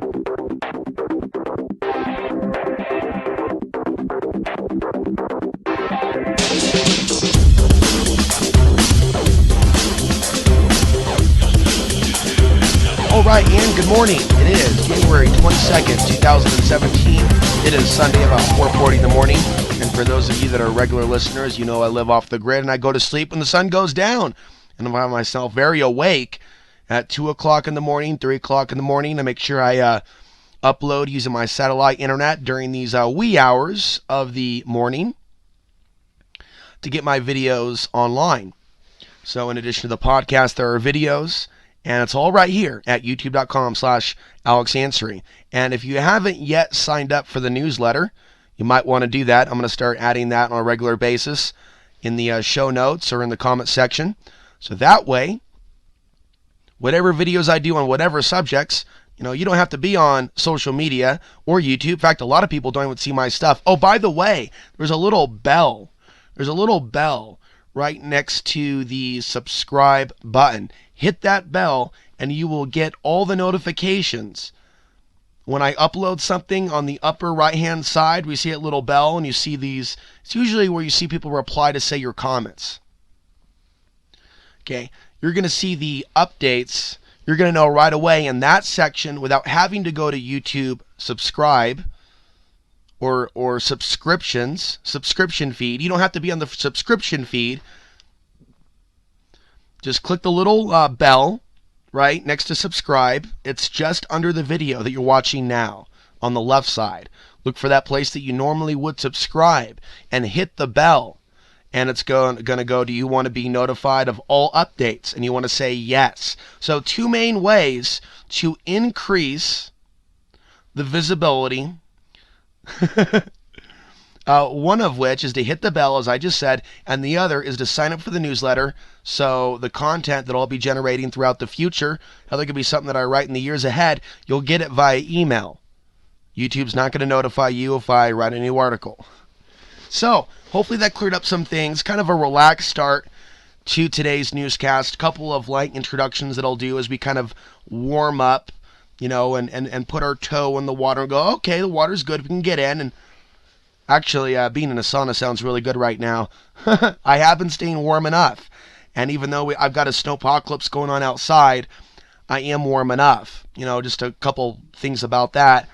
All right, and good morning. It is January 22nd, 2017. It is Sunday about 4:40 in the morning. And for those of you that are regular listeners, you know I live off the grid and I go to sleep when the sun goes down. And I find myself very awake at 2 o'clock in the morning, 3 o'clock in the morning. I make sure I upload using my satellite internet during these wee hours of the morning to get my videos online. So in addition to the podcast, there are videos. And it's all right here at youtube.com/AlexAnsary. And if you haven't yet signed up for the newsletter, you might want to do that. I'm going to start adding that on a regular basis in the show notes or in the comment section. So that way, whatever videos I do on whatever subjects, you don't have to be on social media or YouTube. In fact, a lot of people don't even see my stuff. Oh, by the way, there's a little bell. There's a little bell right next to the subscribe button. Hit that bell and you will get all the notifications. When I upload something on the upper right hand side, we see a little bell and you see these. It's usually where you see people reply to say your comments. Okay, you're going to see the updates. You're going to know right away in that section without having to go to YouTube subscribe or subscription feed. You don't have to be on the subscription feed. Just click the little bell right next to subscribe. It's just under the video that you're watching now on the left side. Look for that place that you normally would subscribe and hit the bell. And it's going to go, do you want to be notified of all updates? And you want to say yes. So two main ways to increase the visibility. One of which is to hit the bell, as I just said, and the other is to sign up for the newsletter. So the content that I'll be generating throughout the future, there could be something that I write in the years ahead, you'll get it via email. YouTube's not going to notify you if I write a new article. So hopefully that cleared up some things. Kind of a relaxed start to today's newscast. A couple of light introductions that I'll do as we kind of warm up, and put our toe in the water and go, okay, the water's good, we can get in. And actually, being in a sauna sounds really good right now. I have been staying warm enough. And even though I've got a snowpocalypse going on outside, I am warm enough. Just a couple things about that.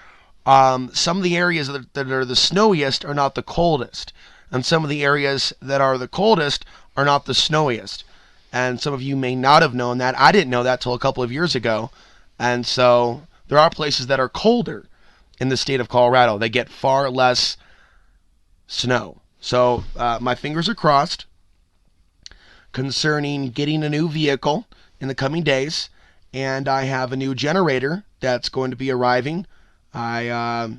Some of the areas that are the snowiest are not the coldest. And some of the areas that are the coldest are not the snowiest. And some of you may not have known that. I didn't know that till a couple of years ago. And so there are places that are colder in the state of Colorado. They get far less snow. So my fingers are crossed concerning getting a new vehicle in the coming days. And I have a new generator that's going to be arriving. I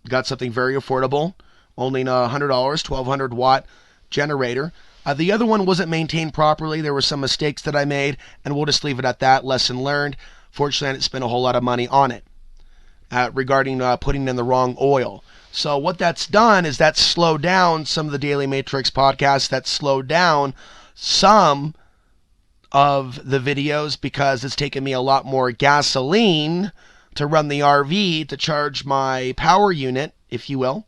got something very affordable, only $100, 1200 watt generator. The other one wasn't maintained properly. There were some mistakes that I made, and we'll just leave it at that. Lesson learned. Fortunately, I didn't spend a whole lot of money on it regarding putting in the wrong oil. So what that's done is that's slowed down some of the Daily Matrix podcasts. That's slowed down some of the videos because it's taken me a lot more gasoline to run the RV, to charge my power unit, if you will,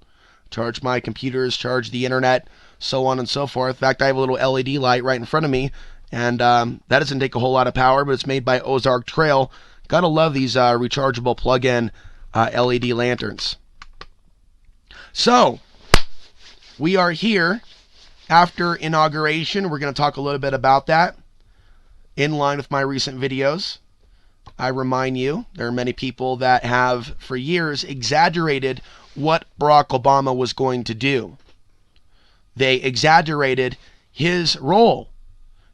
charge my computers, charge the internet, so on and so forth. In fact, I have a little LED light right in front of me, and that doesn't take a whole lot of power, but it's made by Ozark Trail. Gotta love these rechargeable plug-in LED lanterns. So, we are here after inauguration. We're going to talk a little bit about that in line with my recent videos. I remind you, there are many people that have, for years, exaggerated what Barack Obama was going to do. They exaggerated his role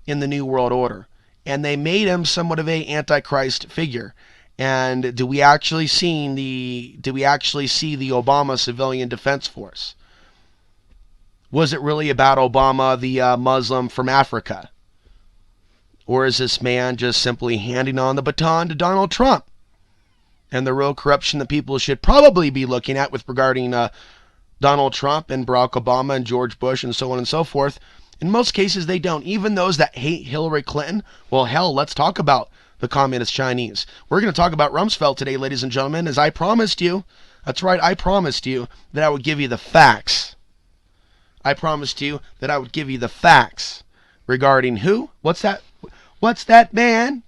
in the New World Order, and they made him somewhat of a Antichrist figure. And do we actually see the Obama Civilian Defense Force? Was it really about Obama, the Muslim from Africa? Or is this man just simply handing on the baton to Donald Trump? And the real corruption that people should probably be looking at with regarding Donald Trump and Barack Obama and George Bush and so on and so forth, in most cases they don't. Even those that hate Hillary Clinton, well, hell, let's talk about the communist Chinese. We're going to talk about Rumsfeld today, ladies and gentlemen, as I promised you. That's right, I promised you that I would give you the facts. I promised you that I would give you the facts regarding who? What's that? What's that man?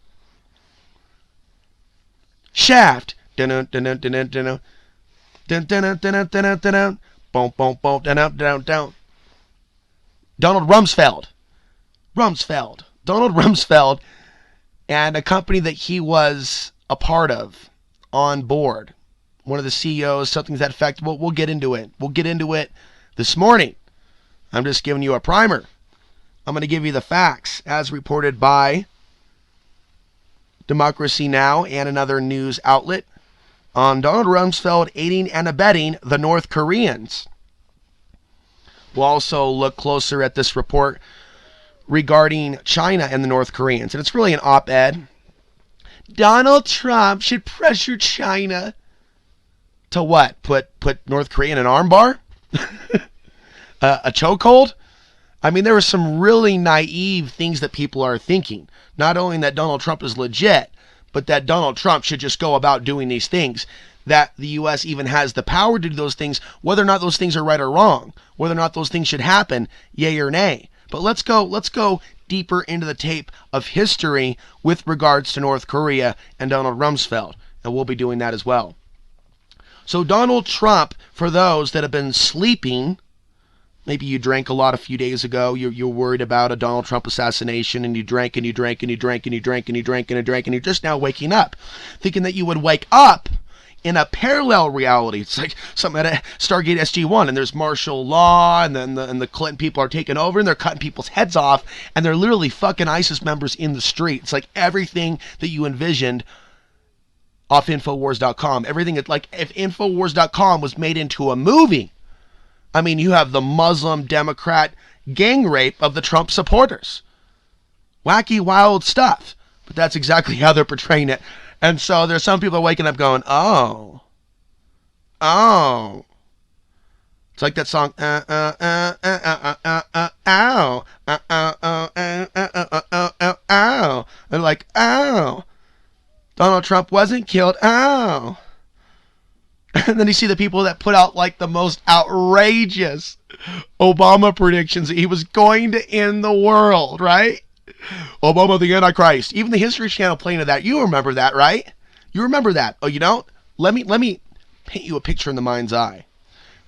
Shaft. Donald Rumsfeld. Donald Rumsfeld and a company that he was a part of on board. One of the CEOs, something to that effect. We'll get into it. We'll get into it this morning. I'm just giving you a primer. I'm going to give you the facts as reported by Democracy Now! And another news outlet on Donald Rumsfeld aiding and abetting the North Koreans. We'll also look closer at this report regarding China and the North Koreans. And it's really an op-ed. Donald Trump should pressure China to what? Put North Korea in an armbar? A chokehold? I mean, there are some really naive things that people are thinking. Not only that Donald Trump is legit, but that Donald Trump should just go about doing these things. That the U.S. even has the power to do those things, whether or not those things are right or wrong, whether or not those things should happen, yay or nay. But let's go deeper into the tape of history with regards to North Korea and Donald Rumsfeld, and we'll be doing that as well. So Donald Trump, for those that have been sleeping, maybe you drank a lot a few days ago, you're worried about a Donald Trump assassination, and you drank and you drank and you drank and you drank and you drank and you drank, and you're just now waking up, thinking that you would wake up in a parallel reality. It's like something at Stargate SG-1, and there's martial law, and then the Clinton people are taking over, and they're cutting people's heads off, and they're literally fucking ISIS members in the street. It's like everything that you envisioned off Infowars.com. Everything, like if Infowars.com was made into a movie. I mean, you have the Muslim Democrat gang rape of the Trump supporters. Wacky, wild stuff. But that's exactly how they're portraying it. And so there's some people waking up going, oh. It's like that song, ow. They're like, oh. Donald Trump wasn't killed, oh. And then you see the people that put out like the most outrageous Obama predictions that he was going to end the world, right? Obama the Antichrist. Even the History Channel playing of that. You remember that, right? You remember that. Oh, you don't? Let me paint you a picture in the mind's eye.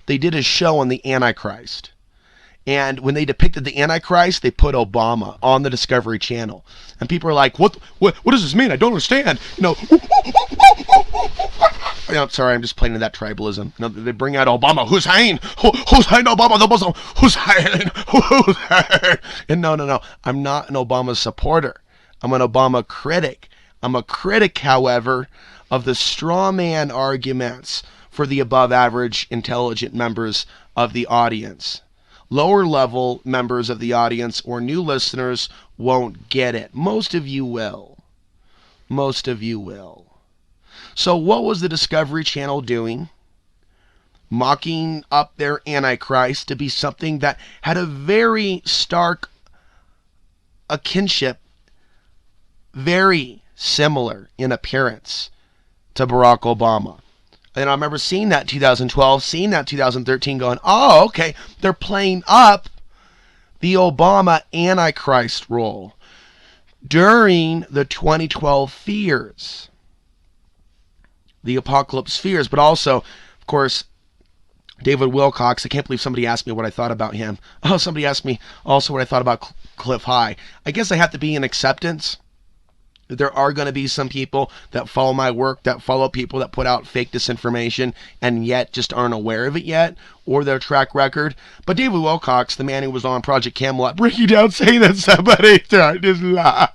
They did a show on the Antichrist. And when they depicted the Antichrist, they put Obama on the Discovery Channel. And people are like, what does this mean? I don't understand. Sorry, I'm just playing into that tribalism. They bring out Obama. Hussein Obama, the Muslim. Hussein. And no. I'm not an Obama supporter. I'm an Obama critic. I'm a critic, however, of the straw man arguments for the above average intelligent members of the audience. Lower level members of the audience or new listeners won't get it. Most of you will. So what was the Discovery Channel doing? Mocking up their Antichrist to be something that had a very stark kinship, very similar in appearance to Barack Obama. And I remember seeing that in 2012, seeing that in 2013, going, oh, okay, they're playing up the Obama Antichrist role during the 2012 fears, the apocalypse fears, but also, of course, David Wilcox. I can't believe somebody asked me what I thought about him. Oh, somebody asked me also what I thought about Cliff High. I guess I have to be in acceptance. There are going to be some people that follow my work, that follow people that put out fake disinformation and yet just aren't aware of it yet or their track record. But David Wilcox, the man who was on Project Camelot, breaking down saying that somebody tried his life.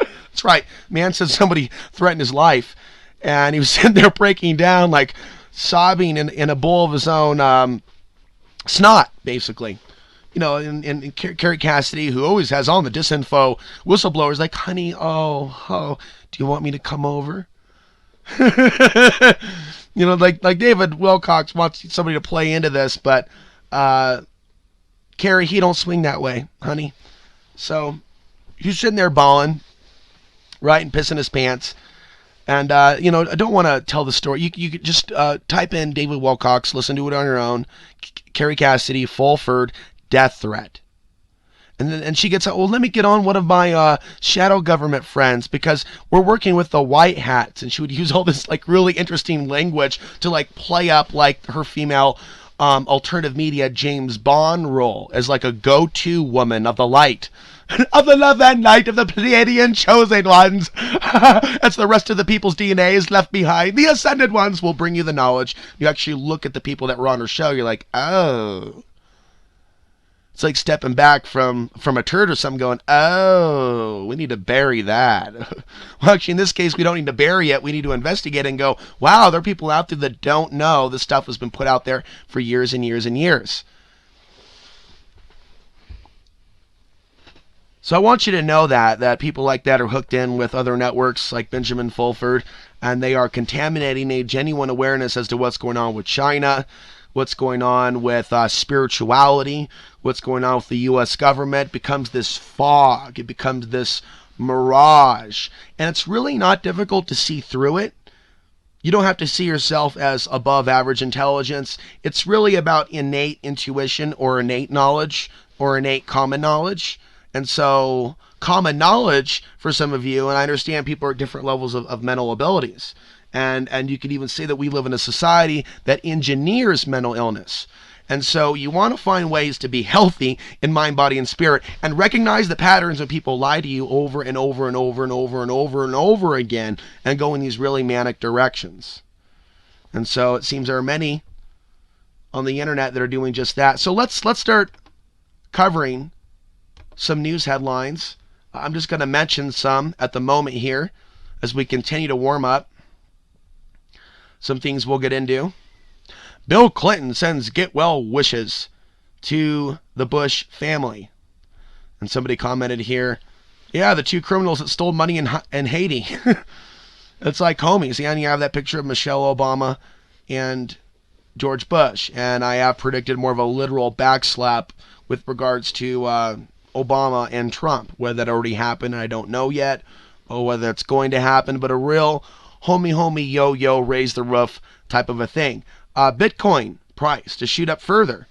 That's right. Man said somebody threatened his life, and he was sitting there breaking down, like sobbing in a bowl of his own snot, basically. And Carrie Cassidy, who always has on the disinfo whistleblowers, like, honey, oh, do you want me to come over? Like David Wilcox wants somebody to play into this, but Carrie, he don't swing that way, honey. So He's sitting there bawling, right, and pissing his pants. And, I don't want to tell the story. You could just type in David Wilcox, listen to it on your own. Carrie Cassidy, Fulford, death threat. And she gets, well, let me get on one of my shadow government friends because we're working with the white hats. And she would use all this like really interesting language to like play up like her female alternative media James Bond role as like a go-to woman of the light. Of the love and light of the Pleiadian chosen ones. As the rest of the people's DNA is left behind, the ascended ones will bring you the knowledge. You actually look at the people that were on her show, you're like, oh. It's like stepping back from a turd or something going, oh, we need to bury that. Well, actually, in this case, we don't need to bury it. We need to investigate and go, wow, there are people out there that don't know this stuff has been put out there for years and years and years. So I want you to know that people like that are hooked in with other networks like Benjamin Fulford, and they are contaminating a genuine awareness as to what's going on with China, what's going on with spirituality, what's going on with the U.S. government. It becomes this fog. It becomes this mirage. And it's really not difficult to see through it. You don't have to see yourself as above average intelligence. It's really about innate intuition or innate knowledge or innate common knowledge. And so common knowledge for some of you, and I understand people are at different levels of mental abilities. And you could even say that we live in a society that engineers mental illness. And so you want to find ways to be healthy in mind, body, and spirit and recognize the patterns when people lie to you over and over and over and over and over and over again and go in these really manic directions. And so it seems there are many on the internet that are doing just that. So let's start covering some news headlines. I'm just going to mention some at the moment here as we continue to warm up. Some things we'll get into. Bill Clinton sends get well wishes to the Bush family. And somebody commented here, yeah, the two criminals that stole money in Haiti. It's like homies. And you have that picture of Michelle Obama and George Bush. And I have predicted more of a literal backslap with regards to Obama and Trump. Whether that already happened, I don't know yet, or whether it's going to happen, but a real homie, yo, raise the roof type of a thing. Bitcoin price to shoot up further.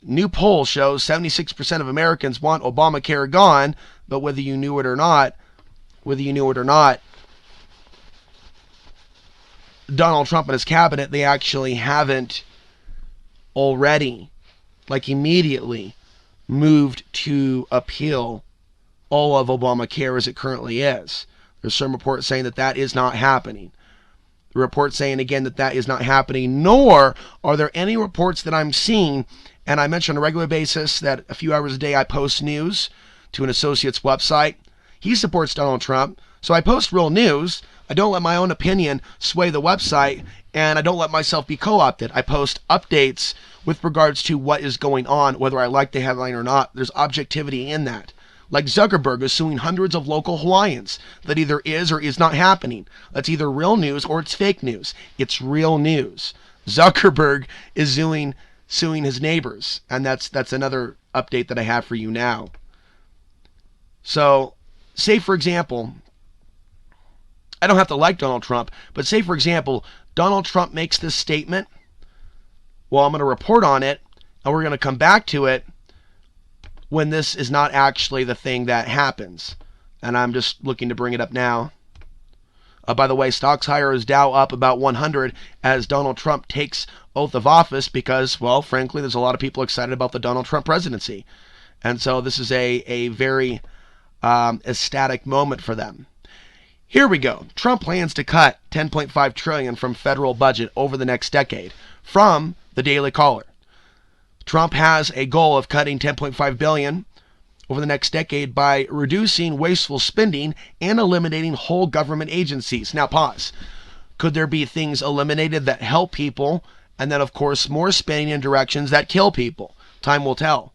New poll shows 76% of Americans want Obamacare gone, but whether you knew it or not, Donald Trump and his cabinet, they actually haven't already, like immediately, moved to appeal all of Obamacare as it currently is. There's some reports saying that is not happening. The report saying again that is not happening, nor are there any reports that I'm seeing, and I mention on a regular basis that a few hours a day I post news to an associate's website. He supports Donald Trump, so I post real news. I don't let my own opinion sway the website, and I don't let myself be co-opted. I post updates with regards to what is going on, whether I like the headline or not. There's objectivity in that. Like Zuckerberg is suing hundreds of local Hawaiians. That either is or is not happening. That's either real news or it's fake news. It's real news. Zuckerberg is suing his neighbors, and that's another update that I have for you now. So, say for example, I don't have to like Donald Trump, but say for example, Donald Trump makes this statement. Well, I'm going to report on it, and we're going to come back to it when this is not actually the thing that happens. And I'm just looking to bring it up now. By the way, stocks higher as Dow up about 100 as Donald Trump takes oath of office because, well, frankly, there's a lot of people excited about the Donald Trump presidency. And so this is a very ecstatic moment for them. Here we go. Trump plans to cut $10.5 trillion from federal budget over the next decade, from the Daily Caller. Trump has a goal of cutting $10.5 billion over the next decade by reducing wasteful spending and eliminating whole government agencies. Now pause. Could there be things eliminated that help people, and then of course more spending in directions that kill people? Time will tell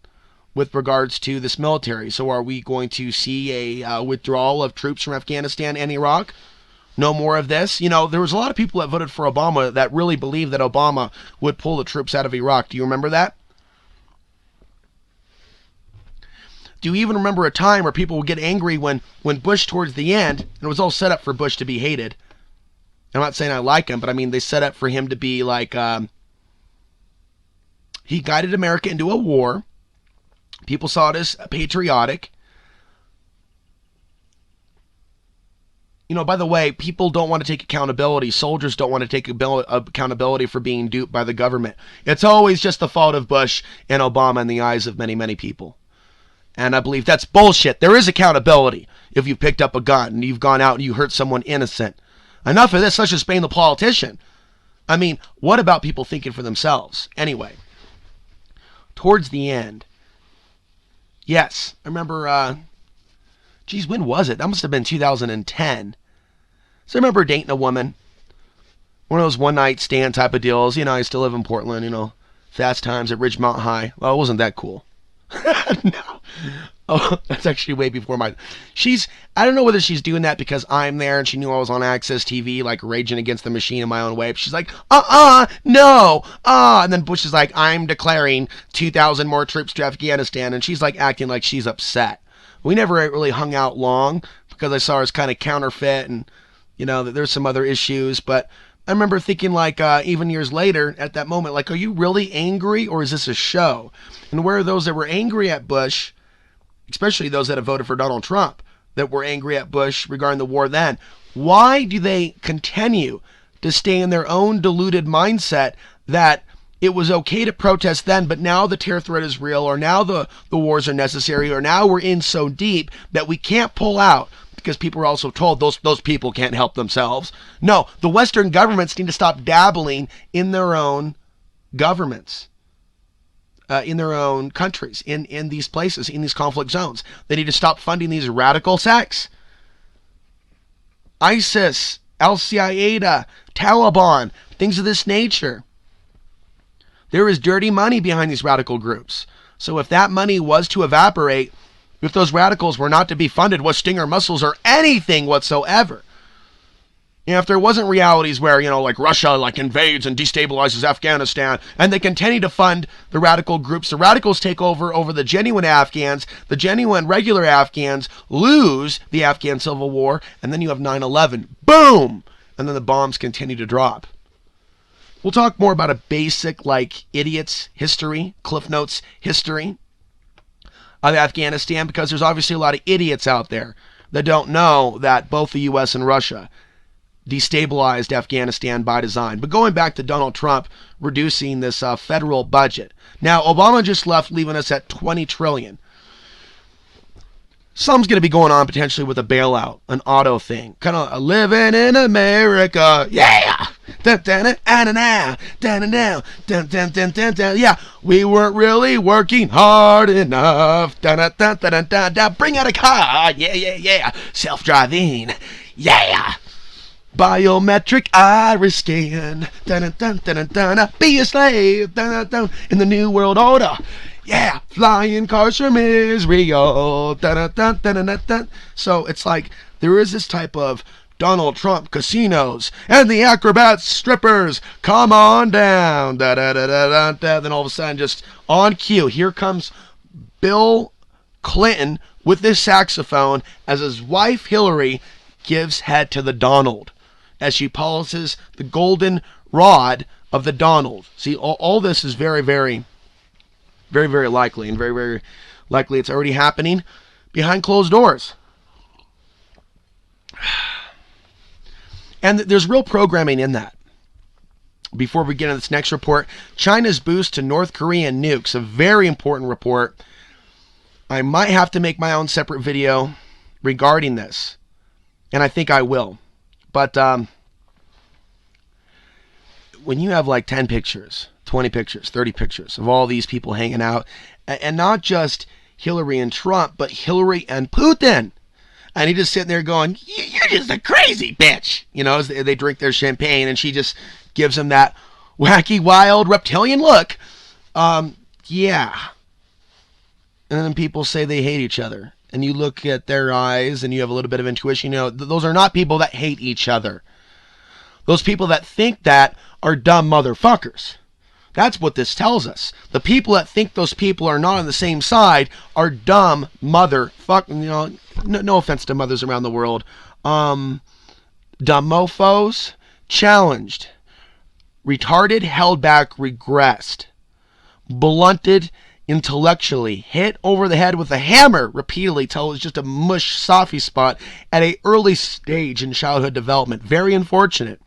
with regards to this military. So are we going to see a withdrawal of troops from Afghanistan and Iraq? No more of this? You know, there was a lot of people that voted for Obama that really believed that Obama would pull the troops out of Iraq. Do you remember that? do you even remember a time where people would get angry when Bush towards the end, and it was all set up for Bush to be hated. I'm not saying I like him, but I mean, they set up for him to be like, he guided America into a war. People saw it as patriotic. You know, by the way, people don't want to take accountability. Soldiers don't want to take accountability for being duped by the government. It's always just the fault of Bush and Obama in the eyes of many, many people. And I believe that's bullshit. There is accountability if you picked up a gun and you've gone out and you hurt someone innocent. Enough of this. Let's just blame the politician. I mean, what about people thinking for themselves? Anyway, towards the end, yes, I remember, geez, when was it? That must have been 2010. So I remember dating a woman. One of those one-night stand type of deals. You know, I still live in Portland, you know, fast times at Ridgemont High. Well, it wasn't that cool. No. Oh, that's actually way before my... I don't know whether she's doing that because I'm there and she knew I was on Access TV, like raging against the machine in my own way. But she's like, no, and then Bush is like, I'm declaring 2,000 more troops to Afghanistan. And she's like acting like she's upset. We never really hung out long because I saw her as kind of counterfeit and, you know, there's some other issues. But I remember thinking like, even years later at that moment, like, are you really angry or is this a show? And where are those that were angry at Bush, especially those that have voted for Donald Trump, that were angry at Bush regarding the war then? Why do they continue to stay in their own deluded mindset that it was okay to protest then, but now the terror threat is real, or now the wars are necessary, or now we're in so deep that we can't pull out because people are also told those people can't help themselves? No, the Western governments need to stop dabbling in their own governments. In their own countries, in these places, in these conflict zones. They need to stop funding these radical sects. ISIS, Al-Qaeda, Taliban, things of this nature. There is dirty money behind these radical groups. So if that money was to evaporate, if those radicals were not to be funded with Stinger missiles or anything whatsoever, you know, if there wasn't realities where, you know, like Russia like invades and destabilizes Afghanistan and they continue to fund the radical groups, the radicals take over the genuine Afghans, the genuine regular Afghans lose the Afghan civil war, and then you have 9/11. Boom! And then the bombs continue to drop. We'll talk more about a basic, like, idiots history, Cliff Notes history of Afghanistan, because there's obviously a lot of idiots out there that don't know that both the U.S. and Russia destabilized Afghanistan by design. But going back to Donald Trump reducing this federal budget. Now, Obama just left, leaving us at $20 trillion. Something's going to be going on potentially with a bailout, an auto thing. Kind of living in America. Yeah! Yeah, we weren't really working hard enough. Bring out a car. Yeah. Self-driving. Yeah. Biometric iris scan. Be a slave. In the new world order. Yeah, flying cars from Israel. So it's like there is this type of Donald Trump casinos and the acrobats strippers. Come on down. Then all of a sudden, just on cue, here comes Bill Clinton with this saxophone as his wife Hillary gives head to the Donald as she polishes the golden rod of the Donald. See, all this is very, very likely, and very, very likely it's already happening behind closed doors. And there's real programming in that. Before we get into this next report, China's boost to North Korean nukes, a very important report. I might have to make my own separate video regarding this, and I think I will. But when you have like 10 pictures, 20 pictures, 30 pictures of all these people hanging out, and not just Hillary and Trump, but Hillary and Putin, and he just sitting there going, "You're just a crazy bitch," you know, as they drink their champagne, and she just gives him that wacky, wild, reptilian look. Yeah. And then people say they hate each other, and you look at their eyes, and you have a little bit of intuition. You know, those are not people that hate each other. Those people that think that are dumb motherfuckers. That's what this tells us. The people that think those people are not on the same side are dumb motherfucking, no offense to mothers around the world. Dumb mofos, challenged, retarded, held back, regressed, blunted intellectually, hit over the head with a hammer repeatedly till it was just a mush softy spot at an early stage in childhood development. Very unfortunate.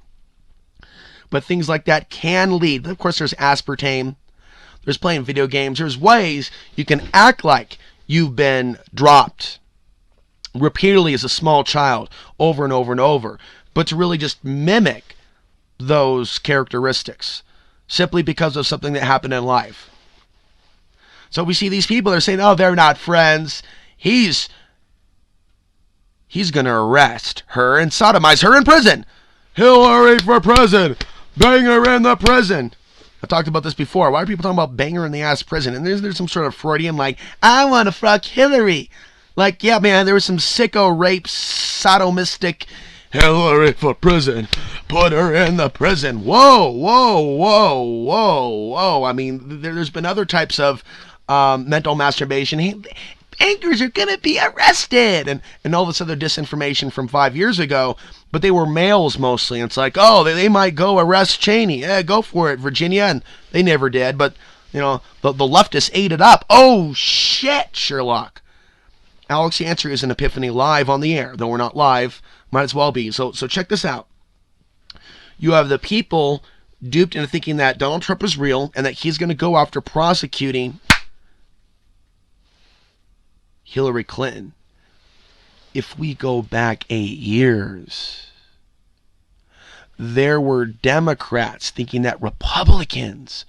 But things like that can lead. Of course, there's aspartame. There's playing video games. There's ways you can act like you've been dropped repeatedly as a small child over and over and over, but to really just mimic those characteristics simply because of something that happened in life. So we see these people that are saying, oh, they're not friends. He's going to arrest her and sodomize her in prison. Hillary for president. Bang her in the prison. I've talked about this before. Why are people talking about bang her in the ass prison? And there's some sort of Freudian, like, I want to fuck Hillary. Like, yeah, man, there was some sicko rape, sodomistic, Hillary for prison. Put her in the prison. Whoa, whoa, whoa, whoa, whoa. I mean, there's been other types of mental masturbation. Bankers are going to be arrested. And all this other disinformation from 5 years ago. But they were males mostly. And it's like, oh, they might go arrest Cheney. Yeah, go for it, Virginia. And they never did. But, the leftists ate it up. Oh, shit, Sherlock. Alex Ansary is an epiphany live on the air. Though we're not live, might as well be. So check this out. You have the people duped into thinking that Donald Trump is real and that he's going to go after prosecuting Hillary Clinton. If we go back 8 years, there were Democrats thinking that Republicans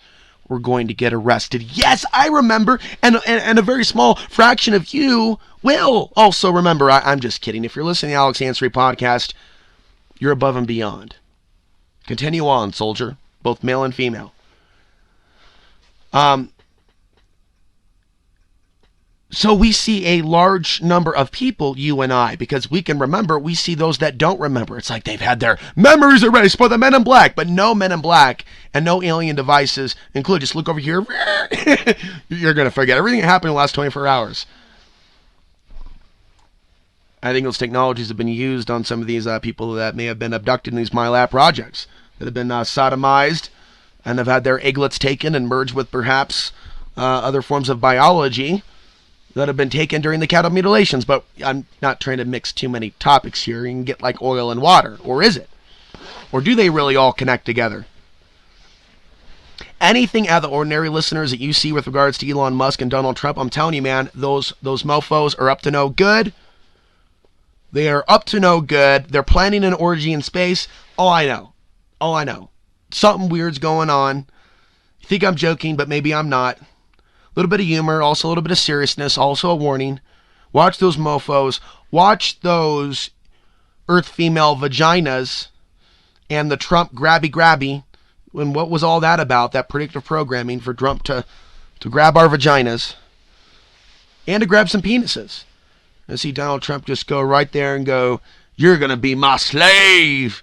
were going to get arrested. Yes, I remember, and a very small fraction of you will also remember. I'm just kidding. If you're listening to the Alex Ansary podcast, you're above and beyond. Continue on, soldier, both male and female. So we see a large number of people, you and I, because we can remember, we see those that don't remember. It's like they've had their memories erased by the Men in Black, but no Men in Black and no alien devices included. Just look over here. You're going to forget everything that happened in the last 24 hours. I think those technologies have been used on some of these people that may have been abducted in these MyLab projects, that have been sodomized and have had their egglets taken and merged with perhaps other forms of biology that have been taken during the cattle mutilations. But I'm not trying to mix too many topics here. You can get like oil and water. Or is it? Or do they really all connect together? Anything out of the ordinary, listeners, that you see with regards to Elon Musk and Donald Trump, I'm telling you, man, those mofos are up to no good. They are up to no good. They're planning an orgy in space. All I know. Something weird's going on. You think I'm joking, but maybe I'm not. A little bit of humor, also a little bit of seriousness, also a warning. Watch those mofos. Watch those Earth female vaginas and the Trump grabby. And what was all that about? That predictive programming for Trump to grab our vaginas and to grab some penises. And see Donald Trump just go right there and go, you're going to be my slave.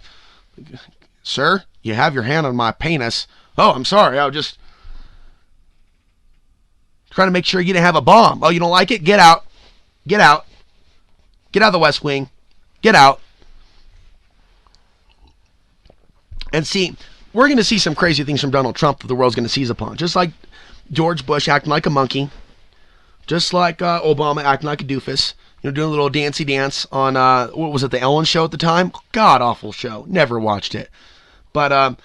Sir, you have your hand on my penis. Oh, I'm sorry. I was just trying to make sure you didn't have a bomb. Oh, you don't like it? Get out. Get out. Get out of the West Wing. Get out. And see, we're going to see some crazy things from Donald Trump that the world's going to seize upon. Just like George Bush acting like a monkey. Just like Obama acting like a doofus. Doing a little dancey dance on, what was it, the Ellen Show at the time? God awful show. Never watched it. But,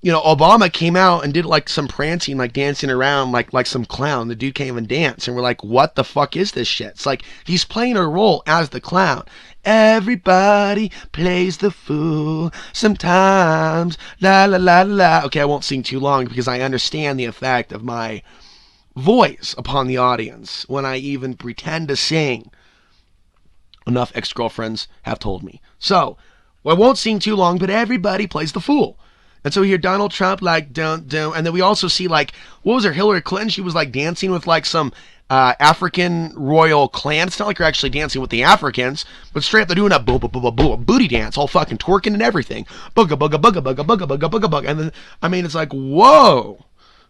Obama came out and did like some prancing, like dancing around like some clown. The dude can't even dance. And we're like, what the fuck is this shit? It's like he's playing a role as the clown. Everybody plays the fool sometimes. La la la la. Okay, I won't sing too long because I understand the effect of my voice upon the audience when I even pretend to sing. Enough ex-girlfriends have told me. So, I won't sing too long, but everybody plays the fool. And so we hear Donald Trump like, don't. And then we also see like, what was her, Hillary Clinton? She was like dancing with like some African royal clan. It's not like you're actually dancing with the Africans, but straight up they're doing a booty dance, all fucking twerking and everything. Booga, booga, booga, booga, booga, booga, booga, booga. And then, I mean, it's like, whoa.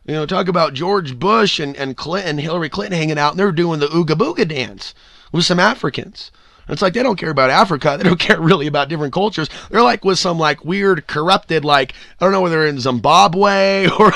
Talk about George Bush and Clinton, Hillary Clinton hanging out, and they're doing the Ooga Booga dance with some Africans. It's like they don't care about Africa. They don't care really about different cultures. They're like with some like weird corrupted, like I don't know whether they're in Zimbabwe or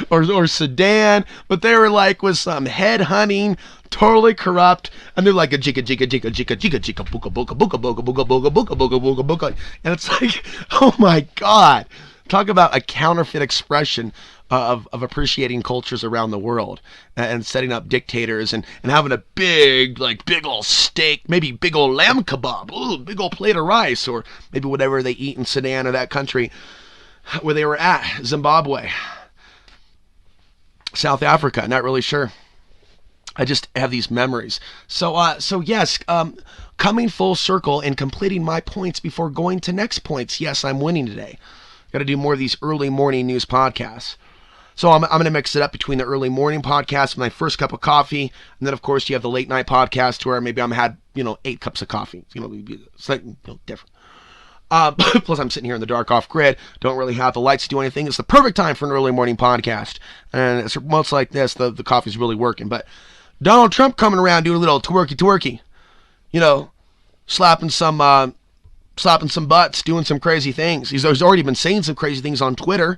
or Sudan, but they were like with some head hunting, totally corrupt, and they're like a jika jika jika jika jika jika booka booka booka booka booka booka booka booka booka booka, and it's like, oh my God, talk about a counterfeit expression of appreciating cultures around the world and setting up dictators and having a big old steak, maybe big old lamb kebab, ooh, big old plate of rice, or maybe whatever they eat in Sudan or that country where they were at, Zimbabwe, South Africa, not really sure. I just have these memories. So yes, coming full circle and completing my points before going to next points. Yes, I'm winning today. Got to do more of these early morning news podcasts. So I'm going to mix it up between the early morning podcast, my first cup of coffee, and then of course you have the late night podcast where maybe I'm had 8 cups of coffee. It's like different. Plus I'm sitting here in the dark off grid, don't really have the lights to do anything. It's the perfect time for an early morning podcast, and it's months like this the coffee's really working. But Donald Trump coming around doing a little twerky, slapping some butts, doing some crazy things. He's already been saying some crazy things on Twitter.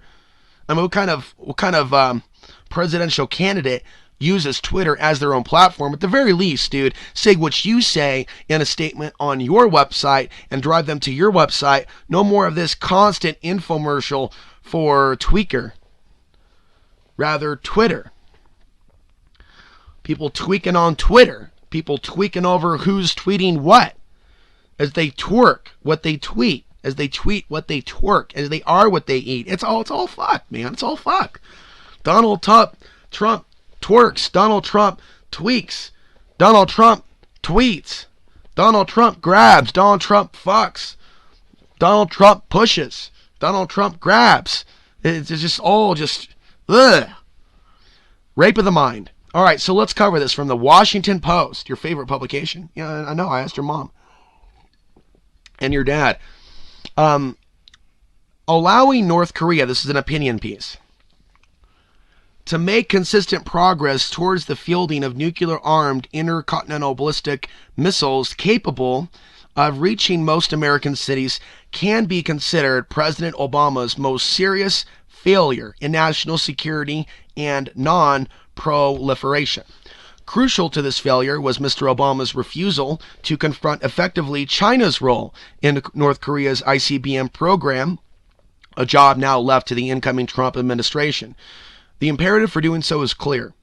I mean, what kind of presidential candidate uses Twitter as their own platform? At the very least, dude, say what you say in a statement on your website and drive them to your website. No more of this constant infomercial for Tweaker. Rather, Twitter. People tweaking on Twitter. People tweaking over who's tweeting what. As they twerk what they tweet. As they tweet what they twerk. As they are what they eat. It's all fuck, man. It's all fuck. Donald Trump twerks. Donald Trump tweaks. Donald Trump tweets. Donald Trump grabs. Donald Trump fucks. Donald Trump pushes. Donald Trump grabs. It's just all ugh. Rape of the mind. All right, so let's cover this from the Washington Post, your favorite publication. Yeah, I know. I asked your mom and your dad. Allowing North Korea, this is an opinion piece, to make consistent progress towards the fielding of nuclear-armed intercontinental ballistic missiles capable of reaching most American cities can be considered President Obama's most serious failure in national security and non-proliferation. Crucial to this failure was Mr. Obama's refusal to confront effectively China's role in North Korea's ICBM program, a job now left to the incoming Trump administration. The imperative for doing so is clear.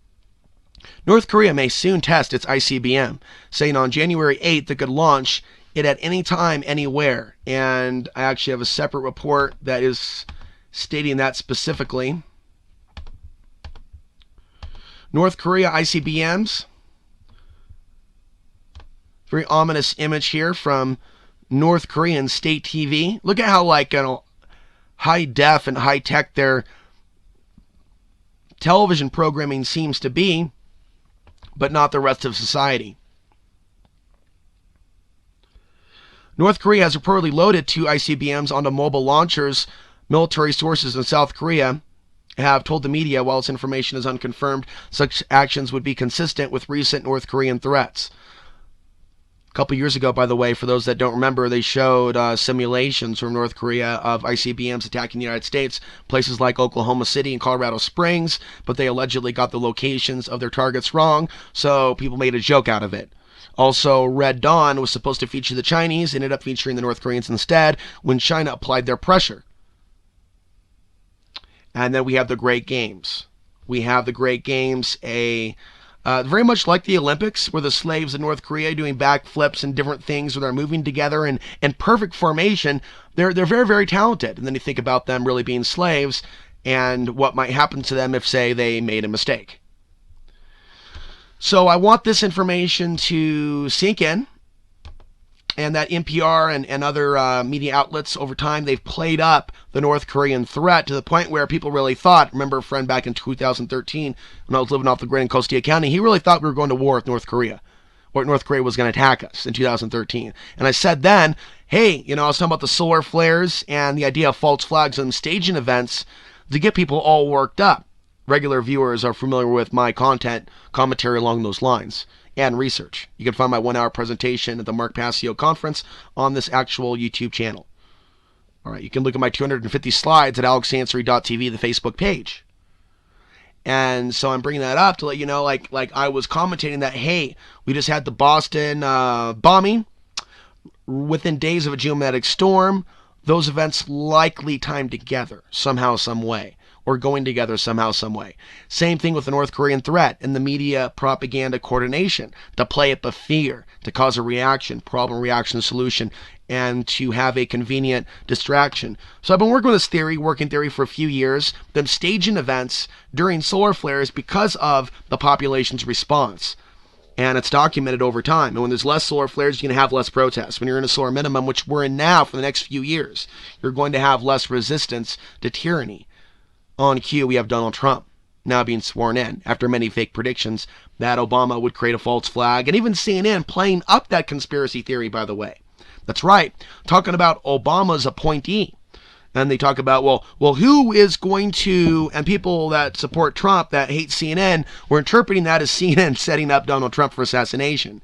North Korea may soon test its ICBM, saying on January 8th it could launch it at any time, anywhere. And I actually have a separate report that is stating that specifically. North Korea ICBMs. Very ominous image here from North Korean state TV. Look at how high def and high tech their television programming seems to be, but not the rest of society. North Korea has reportedly loaded 2 ICBMs onto mobile launchers. Military sources in South Korea have told the media, while its information is unconfirmed, such actions would be consistent with recent North Korean threats. A couple years ago, by the way, for those that don't remember, they showed simulations from North Korea of ICBMs attacking the United States, places like Oklahoma City and Colorado Springs, but they allegedly got the locations of their targets wrong, so people made a joke out of it. Also, Red Dawn was supposed to feature the Chinese, ended up featuring the North Koreans instead when China applied their pressure. And then we have the Great Games. We have the Great Games, very much like the Olympics, where the slaves in North Korea doing backflips and different things where they're moving together in perfect formation. They're very, very talented. And then you think about them really being slaves and what might happen to them if, say, they made a mistake. So I want this information to sink in. And that NPR and other media outlets over time, they've played up the North Korean threat to the point where people really thought, remember a friend back in 2013 when I was living off the grid in Costilla County, he really thought we were going to war with North Korea, or North Korea was going to attack us in 2013. And I said then, hey, I was talking about the solar flares and the idea of false flags and staging events to get people all worked up. regular viewers are familiar with my content, commentary along those lines, and research. You can find my 1-hour presentation at the Mark Passio conference on this actual YouTube channel. All right, you can look at my 250 slides at alexansary.tv, the Facebook page. And so I'm bringing that up to let you know, like I was commentating that, hey, we just had the Boston bombing within days of a geomagnetic storm. Those events likely timed together somehow, some way, or going together somehow, some way. Same thing with the North Korean threat and the media propaganda coordination to play up a fear, to cause a reaction, problem, reaction, solution, and to have a convenient distraction. So I've been working with this working theory for a few years, them staging events during solar flares because of the population's response. And it's documented over time. And when there's less solar flares, you're going to have less protests. When you're in a solar minimum, which we're in now for the next few years, you're going to have less resistance to tyranny. On cue, we have Donald Trump now being sworn in after many fake predictions that Obama would create a false flag. And even CNN playing up that conspiracy theory, by the way. That's right, talking about Obama's appointee. And they talk about, well, who is going to, and people that support Trump that hate CNN were interpreting that as CNN setting up Donald Trump for assassination.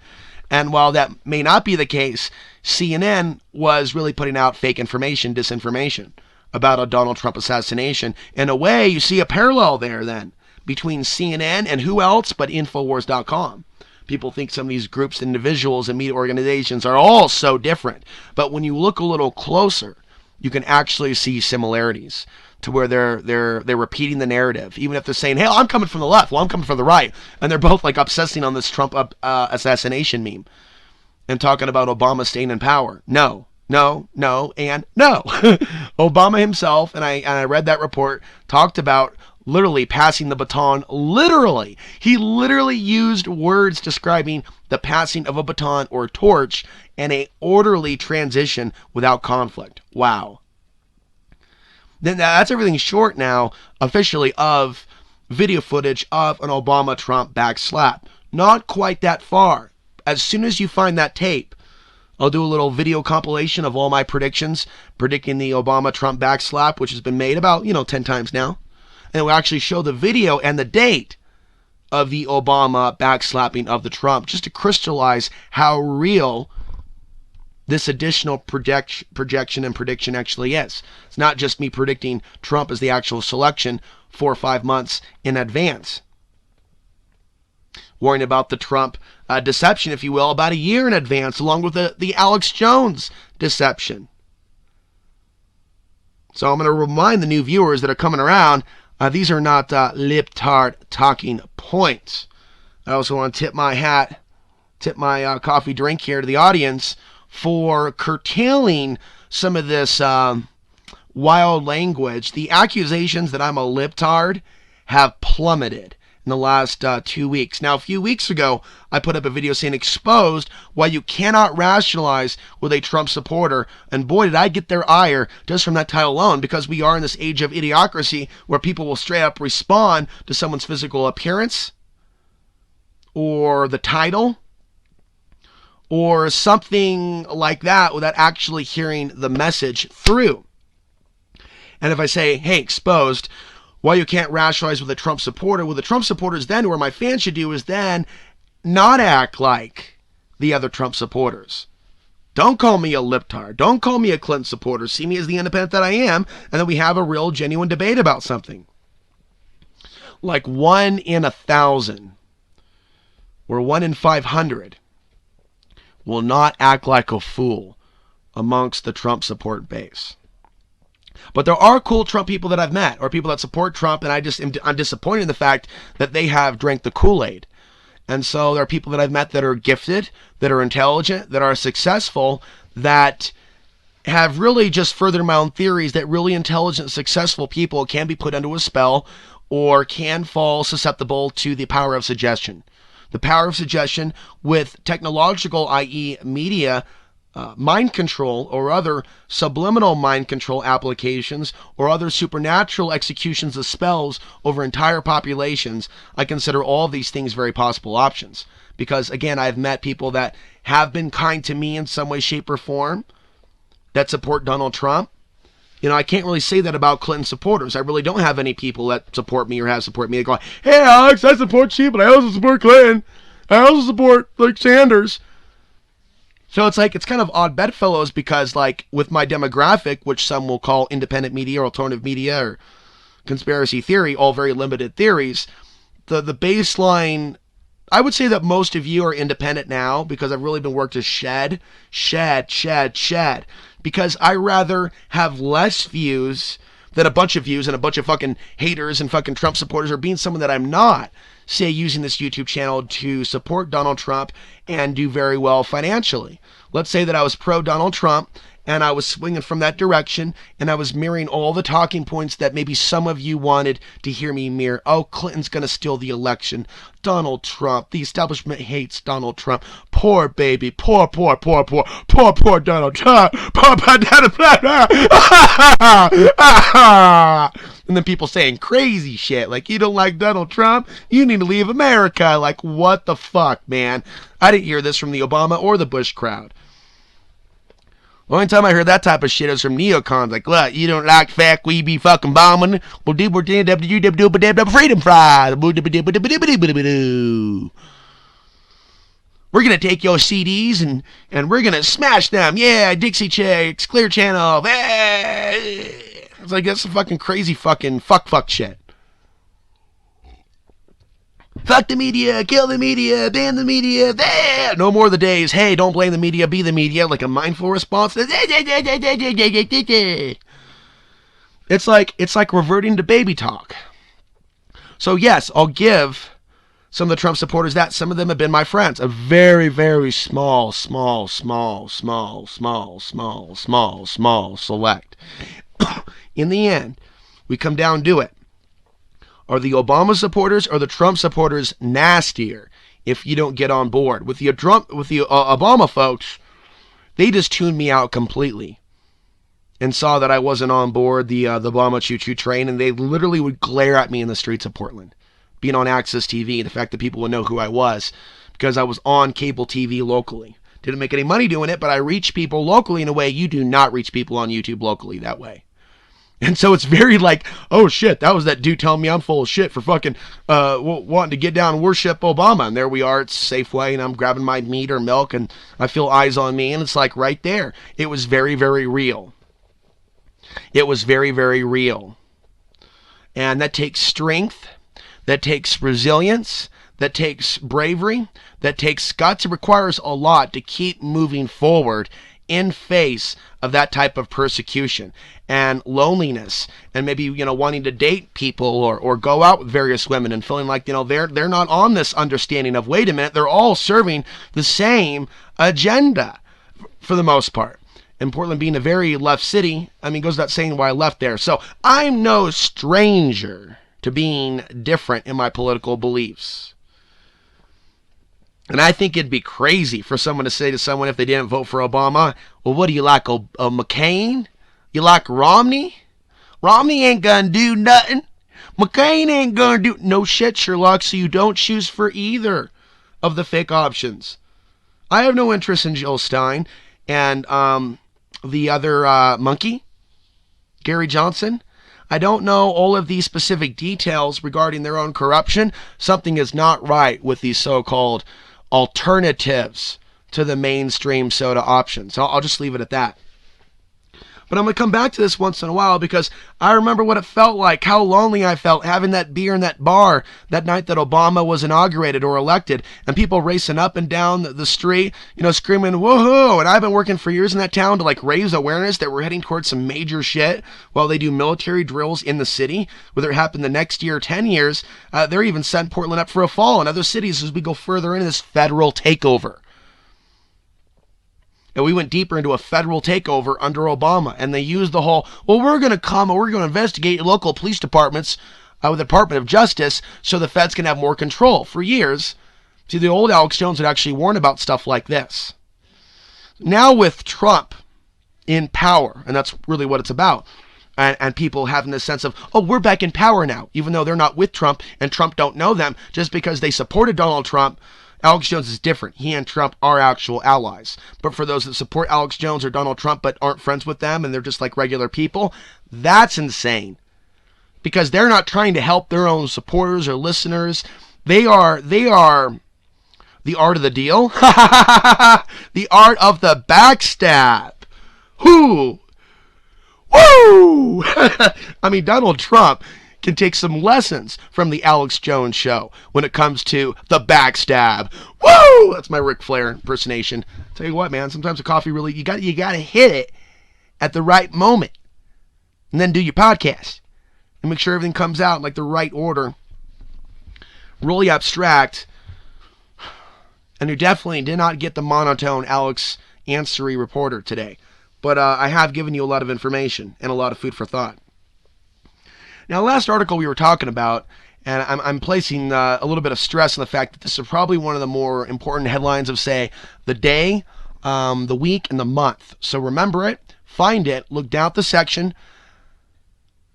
And while that may not be the case, CNN was really putting out fake information, disinformation about a Donald Trump assassination. In a way, you see a parallel there then between CNN and who else but Infowars.com. People think some of these groups, individuals, and media organizations are all so different. But when you look a little closer, you can actually see similarities to where they're repeating the narrative, even if they're saying, "Hey, I'm coming from the left, well, I'm coming from the right," and they're both like obsessing on this Trump assassination meme and talking about Obama staying in power. No, and no. Obama himself, and I read that report, talked about literally passing the baton. Literally, he literally used words describing the passing of a baton or torch and a orderly transition without conflict. Wow. Then that's everything short now, officially, of video footage of an Obama-Trump backslap. Not quite that far. As soon as you find that tape, I'll do a little video compilation of all my predictions, predicting the Obama-Trump backslap, which has been made about, 10 times now. And we'll actually show the video and the date of the Obama backslapping of the Trump, just to crystallize how real this additional projection and prediction actually is. It's not just me predicting Trump as the actual selection 4 or 5 months in advance. Worrying about the Trump deception, if you will, about a year in advance, along with the Alex Jones deception. So I'm going to remind the new viewers that are coming around, these are not lip-tart talking points. I also want to tip my coffee drink here to the audience for curtailing some of this wild language. The accusations that I'm a lip-tard have plummeted in the last 2 weeks. Now, a few weeks ago, I put up a video saying exposed why you cannot rationalize with a Trump supporter. And boy, did I get their ire just from that title alone, because we are in this age of idiocracy where people will straight up respond to someone's physical appearance or the title or something like that without actually hearing the message through. And if I say, hey, exposed, why you can't rationalize with a Trump supporter, well, the Trump supporters then, where my fans should do is then not act like the other Trump supporters. Don't call me a liptard. Don't call me a Clinton supporter. See me as the independent that I am, and then we have a real, genuine debate about something. Like 1 in 1,000 or 1 in 500 will not act like a fool amongst the Trump support base. But there are cool Trump people that I've met, or people that support Trump, and I'm disappointed in the fact that they have drank the Kool-Aid. And so there are people that I've met that are gifted, that are intelligent, that are successful, that have really just furthered my own theories that really intelligent, successful people can be put under a spell or can fall susceptible to the power of suggestion. The power of suggestion with technological, i.e. media, mind control or other subliminal mind control applications or other supernatural executions of spells over entire populations. I consider all these things very possible options because, again, I've met people that have been kind to me in some way, shape, or form that support Donald Trump I can't really say that about Clinton supporters. I really don't have any people that support me or have support me. They go, hey, Alex, I support you, but I also support Clinton. I also support, like, Sanders. So it's like, it's kind of odd bedfellows because, like, with my demographic, which some will call independent media or alternative media or conspiracy theory, all very limited theories, the baseline, I would say that most of you are independent now because I've really been worked to shed, because I rather have less views than a bunch of views and a bunch of fucking haters and fucking Trump supporters or being someone that I'm not, say, using this YouTube channel to support Donald Trump and do very well financially. Let's say that I was pro Donald Trump and I was swinging from that direction and I was mirroring all the talking points that maybe some of you wanted to hear me mirror. Oh, Clinton's going to steal the election. Donald Trump. The establishment hates Donald Trump. Poor baby. Poor Donald Trump. Poor Donald Trump. And then people saying crazy shit like, you don't like Donald Trump? You need to leave America. Like, what the fuck, man? I didn't hear this from the Obama or the Bush crowd. The only time I heard that type of shit is from neocons. Like, look, you don't like fact, we be fucking bombing. We'll do freedom fries. We're going to take your CDs and we're going to smash them. Yeah, Dixie Chicks, Clear Channel. It's like, that's some fucking crazy fucking fuck shit. Fuck the media, kill the media, ban the media. No more of the days, hey, don't blame the media, be the media, like a mindful response. It's like reverting to baby talk. So yes, I'll give some of the Trump supporters that. Some of them have been my friends. A very, very small select. In the end, we come down to it. Are the Obama supporters or the Trump supporters nastier if you don't get on board? With the Obama folks, they just tuned me out completely and saw that I wasn't on board the Obama choo-choo train, and they literally would glare at me in the streets of Portland, being on Access TV, the fact that people would know who I was because I was on cable TV locally. Didn't make any money doing it, but I reached people locally in a way you do not reach people on YouTube locally that way. And so it's very like, oh shit, that was that dude telling me I'm full of shit for fucking wanting to get down and worship Obama. And there we are, it's Safeway, and I'm grabbing my meat or milk, and I feel eyes on me, and it's like right there. It was very, very real. It was very, very real. And that takes strength, that takes resilience, that takes bravery, that takes guts. It requires a lot to keep moving forward in face of that type of persecution and loneliness, and maybe wanting to date people or go out with various women and feeling like they're not on this understanding of, wait a minute, they're all serving the same agenda for the most part. And Portland being a very left city, goes without saying why I left there. So I'm no stranger to being different in my political beliefs. And I think it'd be crazy for someone to say to someone if they didn't vote for Obama, well, what do you like, McCain? You like Romney? Romney ain't gonna do nothing. McCain ain't gonna do no shit, Sherlock, so you don't choose for either of the fake options. I have no interest in Jill Stein and the other monkey, Gary Johnson. I don't know all of these specific details regarding their own corruption. Something is not right with these so-called alternatives to the mainstream soda options. I'll just leave it at that. But I'm going to come back to this once in a while because I remember what it felt like, how lonely I felt having that beer in that bar that night that Obama was inaugurated or elected, and people racing up and down the street, screaming, woohoo! And I've been working for years in that town to raise awareness that we're heading towards some major shit while they do military drills in the city, whether it happened the next year or 10 years. They're even setting Portland up for a fall in other cities as we go further into this federal takeover. And we went deeper into a federal takeover under Obama. And they used the whole, well, we're going to investigate local police departments with the Department of Justice so the feds can have more control. For years, see, the old Alex Jones would actually warn about stuff like this. Now with Trump in power, and that's really what it's about, and people having this sense of, oh, we're back in power now, even though they're not with Trump and Trump don't know them, just because they supported Donald Trump Alex Jones is different. He and Trump are actual allies. But for those that support Alex Jones or Donald Trump but aren't friends with them and they're just like regular people, that's insane. Because they're not trying to help their own supporters or listeners. They are the art of the deal. The art of the backstab. Whoo! Woo! I mean, Donald Trump can take some lessons from the Alex Jones show when it comes to the backstab. Woo! That's my Ric Flair impersonation. Tell you what, man, sometimes a coffee really, you got to hit it at the right moment. And then do your podcast. And make sure everything comes out in like the right order. Really abstract. And you definitely did not get the monotone Alex Ansary reporter today. But I have given you a lot of information and a lot of food for thought. Now, last article we were talking about, and I'm placing a little bit of stress on the fact that this is probably one of the more important headlines of, say, the day, the week, and the month. So remember it, find it, look down at the section,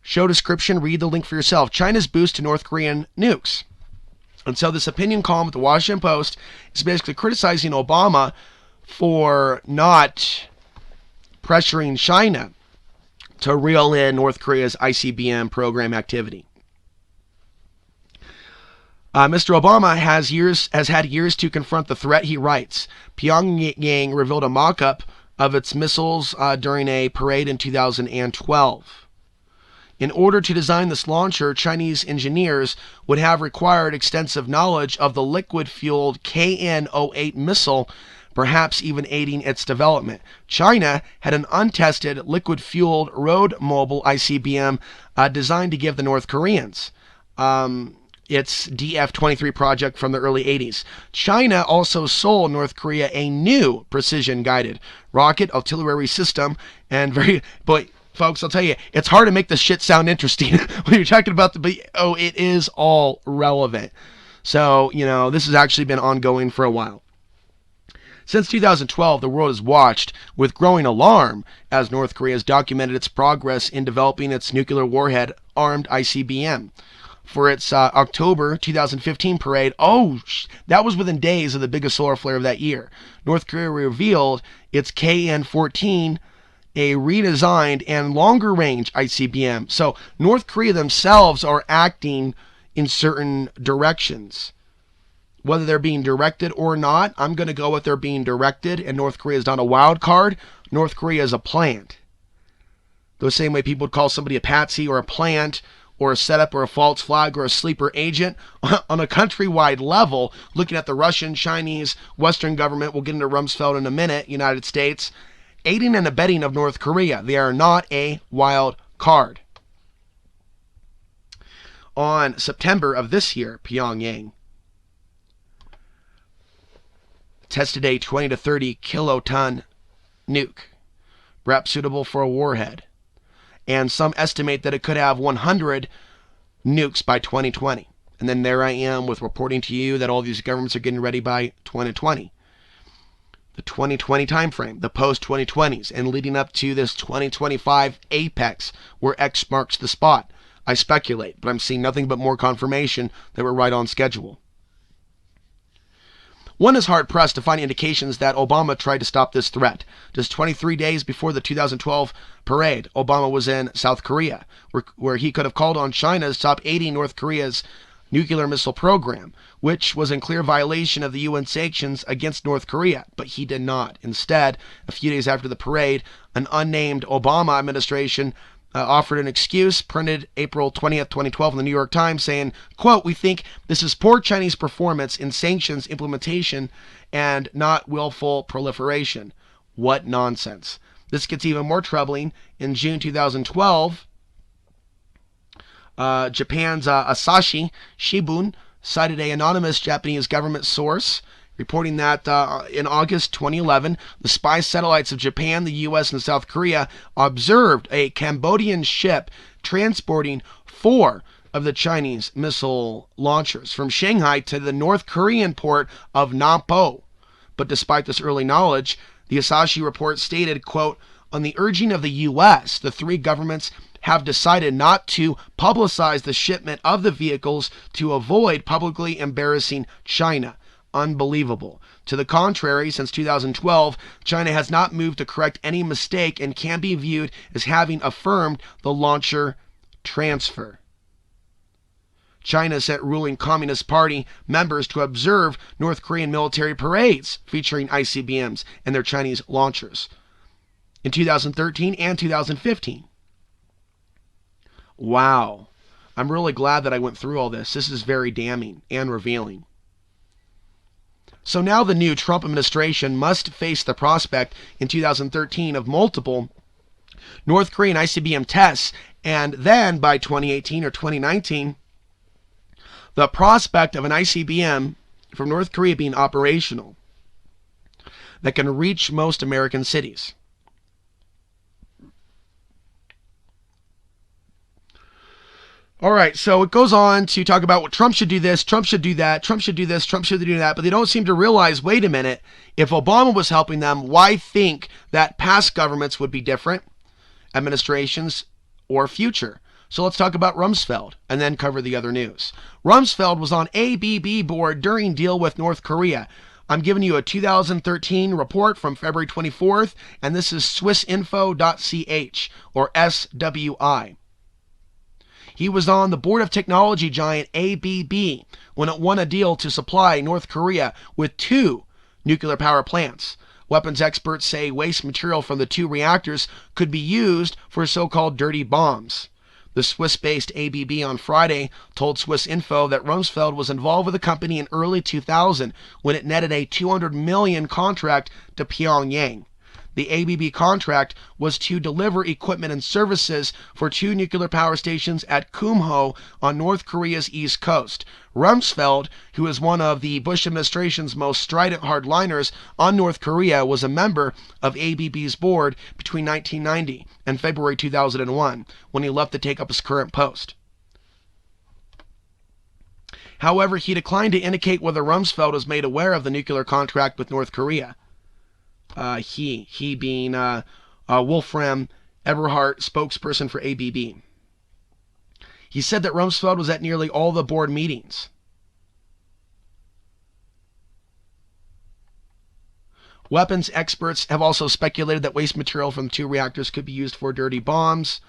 show description, read the link for yourself. China's boost to North Korean nukes. And so this opinion column at the Washington Post is basically criticizing Obama for not pressuring China to reel in North Korea's ICBM program activity. Mr. Obama has had years to confront the threat, he writes. Pyongyang revealed a mock-up of its missiles during a parade in 2012. In order to design this launcher, Chinese engineers would have required extensive knowledge of the liquid-fueled KN-08 missile, perhaps even aiding its development. China had an untested liquid-fueled road-mobile ICBM designed to give the North Koreans its DF-23 project from the early 80s. China also sold North Korea a new precision-guided rocket artillery system, and folks, I'll tell you, it's hard to make this shit sound interesting when you're talking about it is all relevant. So, this has actually been ongoing for a while. Since 2012, the world has watched with growing alarm as North Korea has documented its progress in developing its nuclear warhead-armed ICBM. For its October 2015 parade, that was within days of the biggest solar flare of that year. North Korea revealed its KN-14, a redesigned and longer-range ICBM. So North Korea themselves are acting in certain directions. Whether they're being directed or not, I'm going to go with they're being directed, and North Korea is not a wild card. North Korea is a plant. The same way people would call somebody a patsy or a plant or a setup or a false flag or a sleeper agent. On a countrywide level, looking at the Russian, Chinese, Western government, we'll get into Rumsfeld in a minute, United States, aiding and abetting of North Korea. They are not a wild card. On September of this year, Pyongyang tested a 20 to 30 kiloton nuke, perhaps suitable for a warhead. And some estimate that it could have 100 nukes by 2020. And then there I am with reporting to you that all these governments are getting ready by 2020. The 2020 timeframe, the post-2020s, and leading up to this 2025 apex where X marks the spot. I speculate, but I'm seeing nothing but more confirmation that we're right on schedule. One is hard-pressed to find indications that Obama tried to stop this threat. Just 23 days before the 2012 parade, Obama was in South Korea, where he could have called on China to stop aiding North Korea's nuclear missile program, which was in clear violation of the UN sanctions against North Korea, but he did not. Instead, a few days after the parade, an unnamed Obama administration offered an excuse printed April 20th, 2012 in the New York Times saying, quote, "We think this is poor Chinese performance in sanctions implementation and not willful proliferation." What nonsense. This gets even more troubling. In June 2012, Japan's Asahi Shimbun cited an anonymous Japanese government source reporting that in August 2011, the spy satellites of Japan, the U.S., and South Korea observed a Cambodian ship transporting 4 of the Chinese missile launchers from Shanghai to the North Korean port of Nampo. But despite this early knowledge, the Asahi report stated, quote, "On the urging of the U.S., the 3 governments have decided not to publicize the shipment of the vehicles to avoid publicly embarrassing China," Unbelievable. To the contrary, since 2012, China has not moved to correct any mistake and can be viewed as having affirmed the launcher transfer. China sent ruling Communist Party members to observe North Korean military parades featuring ICBMs and their Chinese launchers in 2013 and 2015. Wow. I'm really glad that I went through all this. This is very damning and revealing. So now the new Trump administration must face the prospect in 2013 of multiple North Korean ICBM tests, and then by 2018 or 2019, the prospect of an ICBM from North Korea being operational that can reach most American cities. All right, so it goes on to talk about what Trump should do this, Trump should do that, Trump should do this, Trump should do that, but they don't seem to realize, wait a minute, if Obama was helping them, why think that past governments would be different, administrations or future? So let's talk about Rumsfeld and then cover the other news. Rumsfeld was on ABB board during deal with North Korea. I'm giving you a 2013 report from February 24th, and this is swissinfo.ch or SWI. He was on the board of technology giant ABB when it won a deal to supply North Korea with 2 nuclear power plants. Weapons experts say waste material from the 2 reactors could be used for so-called dirty bombs. The Swiss-based ABB on Friday told Swiss Info that Rumsfeld was involved with the company in early 2000 when it netted a $200 million contract to Pyongyang. The ABB contract was to deliver equipment and services for 2 nuclear power stations at Kumho on North Korea's east coast. Rumsfeld, who is one of the Bush administration's most strident hardliners on North Korea, was a member of ABB's board between 1990 and February 2001, when he left to take up his current post. However, he declined to indicate whether Rumsfeld was made aware of the nuclear contract with North Korea. He being Wolfram Eberhardt, spokesperson for ABB. He said that Rumsfeld was at nearly all the board meetings. Weapons experts have also speculated that waste material from the 2 reactors could be used for dirty bombs.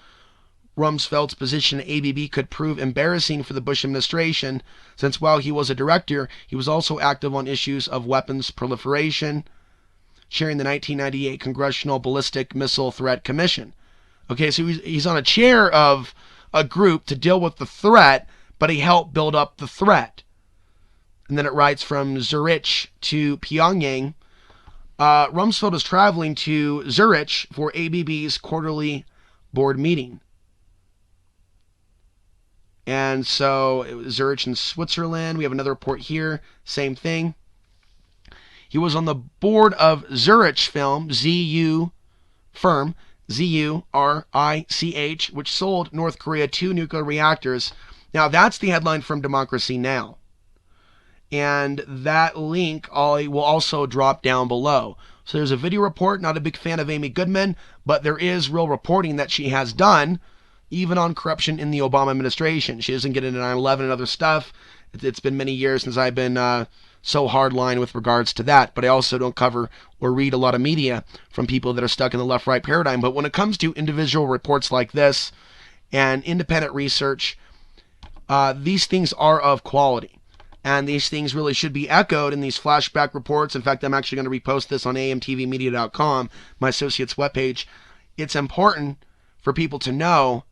Rumsfeld's position at ABB could prove embarrassing for the Bush administration, since while he was a director, he was also active on issues of weapons proliferation, chairing the 1998 Congressional Ballistic Missile Threat Commission. Okay, so he's on a chair of a group to deal with the threat, but he helped build up the threat. And then it writes from Zurich to Pyongyang. Rumsfeld is traveling to Zurich for ABB's quarterly board meeting. And so it was Zurich in Switzerland. We have another report here, same thing. He was on the board of Zurich ZURICH, which sold North Korea 2 nuclear reactors. Now, that's the headline from Democracy Now! And that link will also drop down below. So there's a video report. Not a big fan of Amy Goodman, but there is real reporting that she has done, even on corruption in the Obama administration. She doesn't get into 9/11 and other stuff. It's been many years since I've been so hardline with regards to that, but I also don't cover or read a lot of media from people that are stuck in the left-right paradigm. But when it comes to individual reports like this and independent research, these things are of quality, and these things really should be echoed in these flashback reports. In fact, I'm actually going to repost this on amtvmedia.com, my associate's webpage. It's important for people to know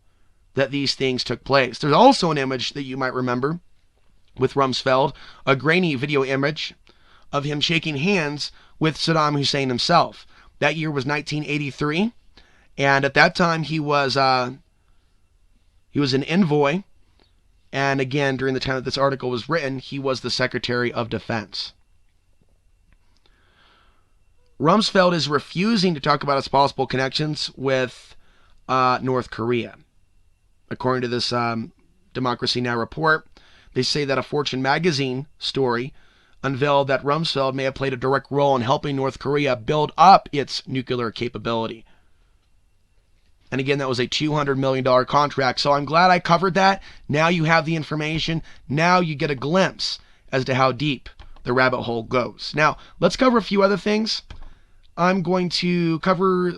that these things took place. There's also an image that you might remember with Rumsfeld, a grainy video image of him shaking hands with Saddam Hussein himself. That year was 1983, and at that time he was an envoy, and again, during the time that this article was written, he was the Secretary of Defense. Rumsfeld is refusing to talk about his possible connections with North Korea. According to this Democracy Now! Report, they say that a Fortune magazine story unveiled that Rumsfeld may have played a direct role in helping North Korea build up its nuclear capability. And again, that was a $200 million contract. So I'm glad I covered that. Now you have the information. Now you get a glimpse as to how deep the rabbit hole goes. Now, let's cover a few other things. I'm going to cover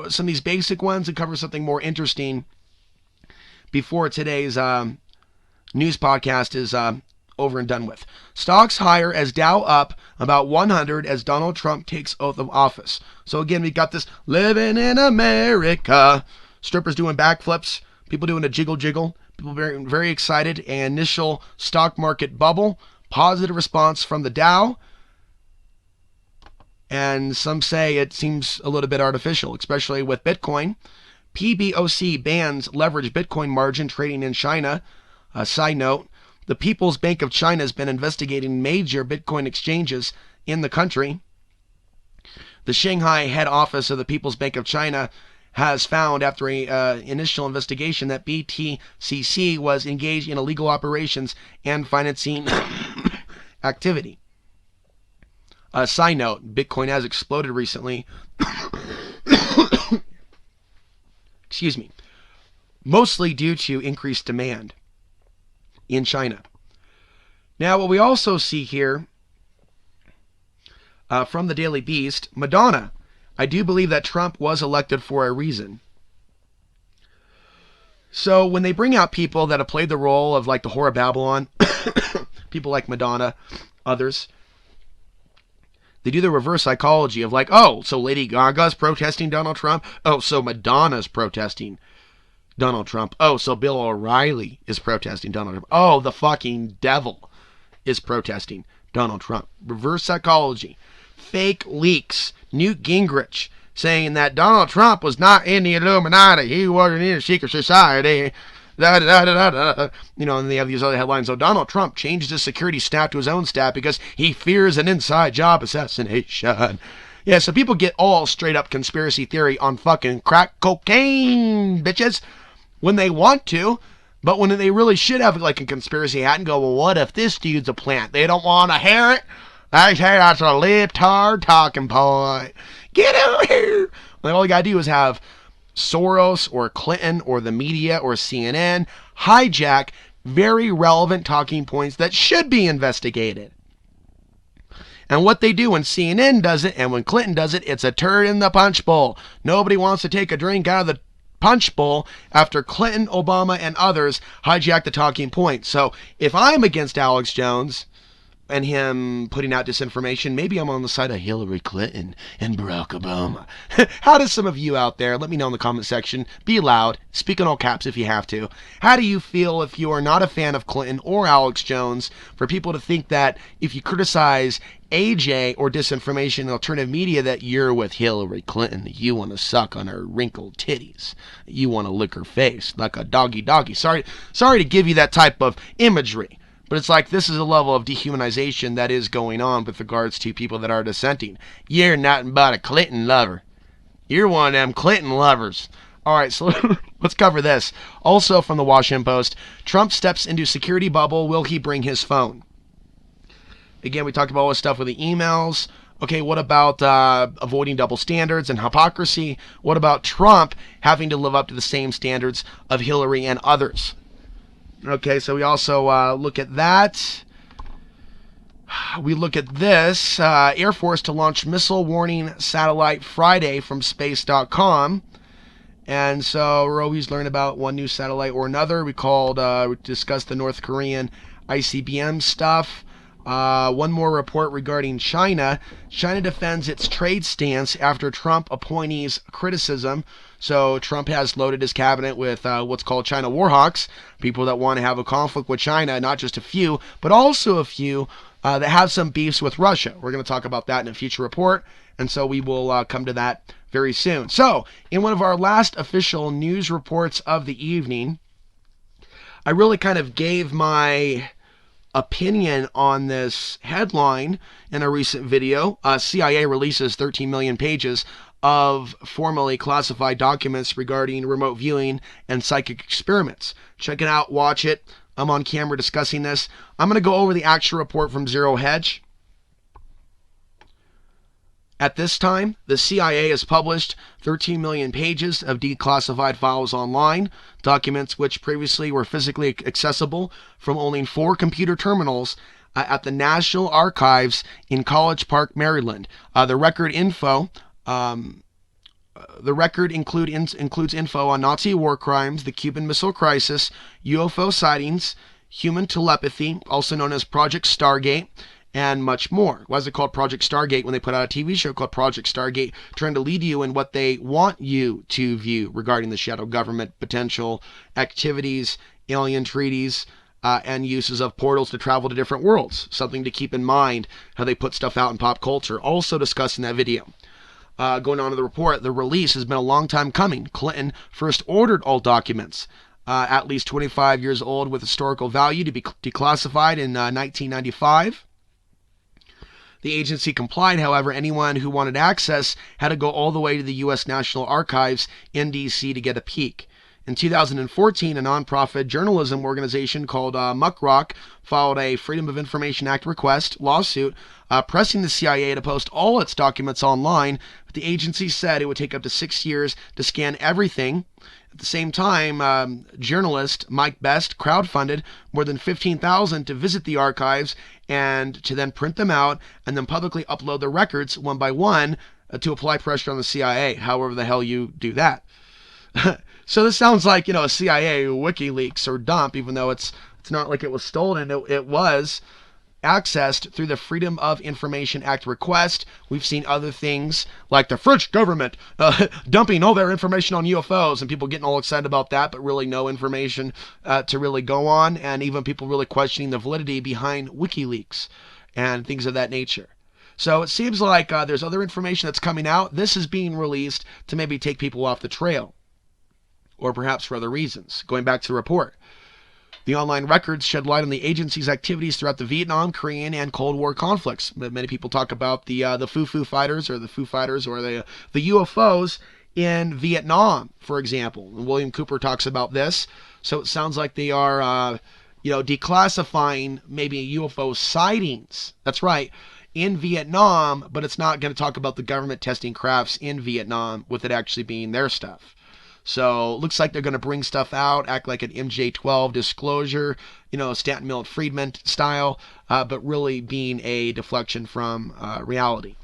some of these basic ones and cover something more interesting before today's news podcast is over and done with. Stocks higher as Dow up about 100 as Donald Trump takes oath of office. So again, we got this living in America. Strippers doing backflips, people doing a jiggle jiggle, people very, very excited. And initial stock market bubble, positive response from the Dow. And some say it seems a little bit artificial, especially with Bitcoin. PBOC bans leverage Bitcoin margin trading in China. Side note, the People's Bank of China has been investigating major Bitcoin exchanges in the country. The Shanghai head office of the People's Bank of China has found after an initial investigation that BTCC was engaged in illegal operations and financing activity. Side note, Bitcoin has exploded recently. Excuse me. Mostly due to increased demand in China. Now, what we also see here from the Daily Beast, Madonna. I do believe that Trump was elected for a reason. So when they bring out people that have played the role of like the Whore of Babylon, people like Madonna, others, they do the reverse psychology of like, oh, so Lady Gaga's protesting Donald Trump? Oh, so Madonna's protesting Donald Trump. Oh, so Bill O'Reilly is protesting Donald Trump. Oh, the fucking devil is protesting Donald Trump. Reverse psychology. Fake leaks. Newt Gingrich saying that Donald Trump was not in the Illuminati. He wasn't in a secret society. Da, da, da, da, da. You know, and they have these other headlines. So Donald Trump changed his security staff to his own staff because he fears an inside job assassination. Yeah, so people get all straight up conspiracy theory on fucking crack cocaine, bitches, when they want to. But when they really should have like a conspiracy hat and go, well, what if this dude's a plant? They don't want to hear it. They say that's a libtard talking point. Get over here. Like, all you gotta do is have Soros or Clinton or the media or CNN hijack very relevant talking points that should be investigated. And what they do when CNN does it and when Clinton does it, it's a turd in the punch bowl. Nobody wants to take a drink out of the punch bowl after Clinton, Obama, and others hijack the talking point. So if I'm against Alex Jones and him putting out disinformation, maybe I'm on the side of Hillary Clinton and Barack Obama. How does some of you out there, let me know in the comment section, be loud, speak in all caps if you have to. How do you feel if you are not a fan of Clinton or Alex Jones, for people to think that if you criticize AJ or disinformation in alternative media that you're with Hillary Clinton, that you want to suck on her wrinkled titties, you want to lick her face like a doggy doggy. Sorry to give you that type of imagery. But it's like this is a level of dehumanization that is going on with regards to people that are dissenting. You're nothing but a Clinton lover. You're one of them Clinton lovers. All right, so let's cover this. Also from the Washington Post, Trump steps into security bubble. Will he bring his phone? Again, we talked about all this stuff with the emails. Okay, what about avoiding double standards and hypocrisy? What about Trump having to live up to the same standards of Hillary and others? Okay, so we also look at that. We look at this. Air Force to launch missile warning satellite Friday from space.com. And so we're always learning about one new satellite or another. We discussed the North Korean ICBM stuff. One more report regarding China. China defends its trade stance after Trump appointees criticism. So Trump has loaded his cabinet with what's called China Warhawks, people that want to have a conflict with China, not just a few, but also a few that have some beefs with Russia. We're going to talk about that in a future report, and so we will come to that very soon. So, in one of our last official news reports of the evening, I really kind of gave my opinion on this headline in a recent video. CIA releases 13 million pages of formally classified documents regarding remote viewing and psychic experiments. Check it out, watch it. I'm on camera discussing this. I'm going to go over the actual report from Zero Hedge. At this time, the CIA has published 13 million pages of declassified files online, documents which previously were physically accessible from only 4 computer terminals at the National Archives in College Park, Maryland. The record info. The record includes info on Nazi war crimes, the Cuban Missile Crisis, UFO sightings, human telepathy, also known as Project Stargate, and much more. Why is it called Project Stargate when they put out a TV show called Project Stargate, trying to lead you in what they want you to view regarding the shadow government, potential activities, alien treaties, and uses of portals to travel to different worlds. Something to keep in mind how they put stuff out in pop culture. Also discussed in that video. Going on to the report, the release has been a long time coming. Clinton first ordered all documents, at least 25 years old with historical value, to be declassified in 1995. The agency complied, however. Anyone who wanted access had to go all the way to the U.S. National Archives in D.C. to get a peek. In 2014, a nonprofit journalism organization called Muckrock filed a Freedom of Information Act request lawsuit pressing the CIA to post all its documents online, but the agency said it would take up to 6 years to scan everything. At the same time, journalist Mike Best crowdfunded more than $15,000 to visit the archives and to then print them out and then publicly upload the records one by one to apply pressure on the CIA, however the hell you do that. So this sounds like, a CIA WikiLeaks or dump, even though it's not like it was stolen. It was accessed through the Freedom of Information Act request. We've seen other things like the French government dumping all their information on UFOs and people getting all excited about that, but really no information to really go on, and even people really questioning the validity behind WikiLeaks and things of that nature. So it seems like there's other information that's coming out. This is being released to maybe take people off the trail, or perhaps for other reasons. Going back to the report, the online records shed light on the agency's activities throughout the Vietnam, Korean, and Cold War conflicts. Many people talk about the Foo Fighters or the UFOs in Vietnam, for example. And William Cooper talks about this. So it sounds like they are, declassifying maybe UFO sightings. That's right, in Vietnam, but it's not going to talk about the government testing crafts in Vietnam with it actually being their stuff. So looks like they're going to bring stuff out, act like an MJ-12 disclosure, Stanton Millet Friedman style, but really being a deflection from reality.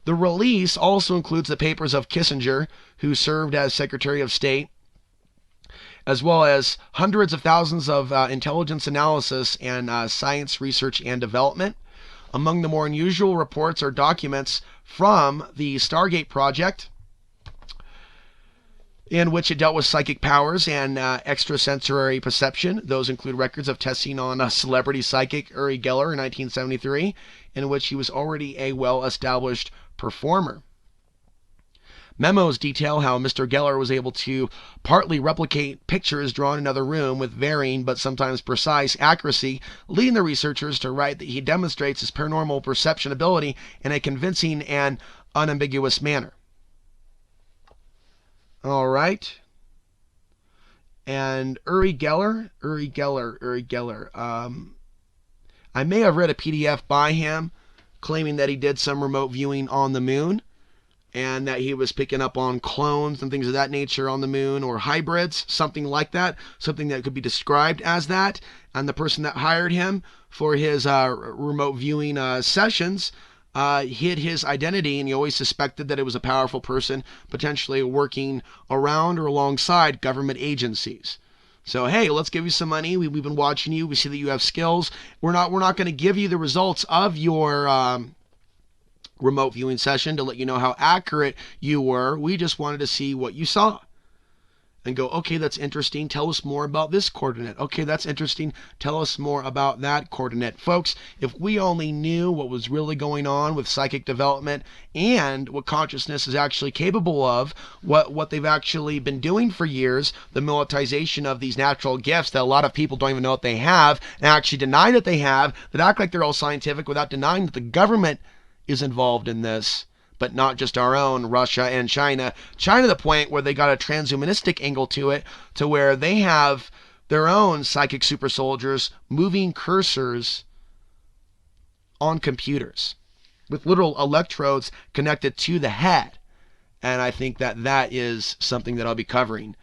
The release also includes the papers of Kissinger, who served as Secretary of State, as well as hundreds of thousands of intelligence analysis and science research and development. Among the more unusual reports are documents from the Stargate project, in which it dealt with psychic powers and extrasensory perception. Those include records of testing on a celebrity psychic, Uri Geller, in 1973, in which he was already a well-established performer. Memos detail how Mr. Geller was able to partly replicate pictures drawn in another room with varying but sometimes precise accuracy, leading the researchers to write that he demonstrates his paranormal perception ability in a convincing and unambiguous manner. All right. And Uri Geller. I may have read a PDF by him claiming that he did some remote viewing on the moon and that he was picking up on clones and things of that nature on the moon, or hybrids, something like that, something that could be described as that. And the person that hired him for his remote viewing sessions hid his identity, and he always suspected that it was a powerful person potentially working around or alongside government agencies. So, hey, let's give you some money. We've been watching you. We see that you have skills. We're not going to give you the results of your remote viewing session to let you know how accurate you were. We just wanted to see what you saw. And go, okay, that's interesting. Tell us more about this coordinate. Okay, that's interesting. Tell us more about that coordinate. Folks, if we only knew what was really going on with psychic development and what consciousness is actually capable of, what they've actually been doing for years, the militarization of these natural gifts that a lot of people don't even know what they have, and actually deny that they have, that act like they're all scientific without denying that the government is involved in this, but not just our own, Russia and China. China to the point where they got a transhumanistic angle to it, to where they have their own psychic super soldiers moving cursors on computers with literal electrodes connected to the head. And I think that is something that I'll be covering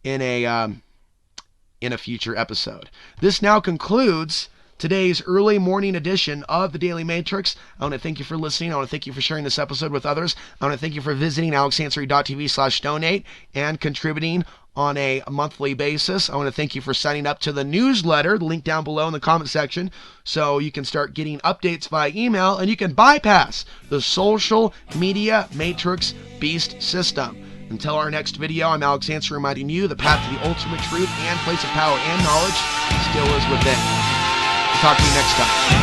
in a future episode. This now concludes today's early morning edition of the Daily Matrix. I want to thank you for listening. I want to thank you for sharing this episode with others. I want to thank you for visiting alexansary.tv/donate and contributing on a monthly basis. I want to thank you for signing up to the newsletter, the link down below in the comment section, so you can start getting updates via email and you can bypass the social media matrix beast system. Until our next video, I'm Alex Ansary, reminding you the path to the ultimate truth and place of power and knowledge still is within. Talk to you next time.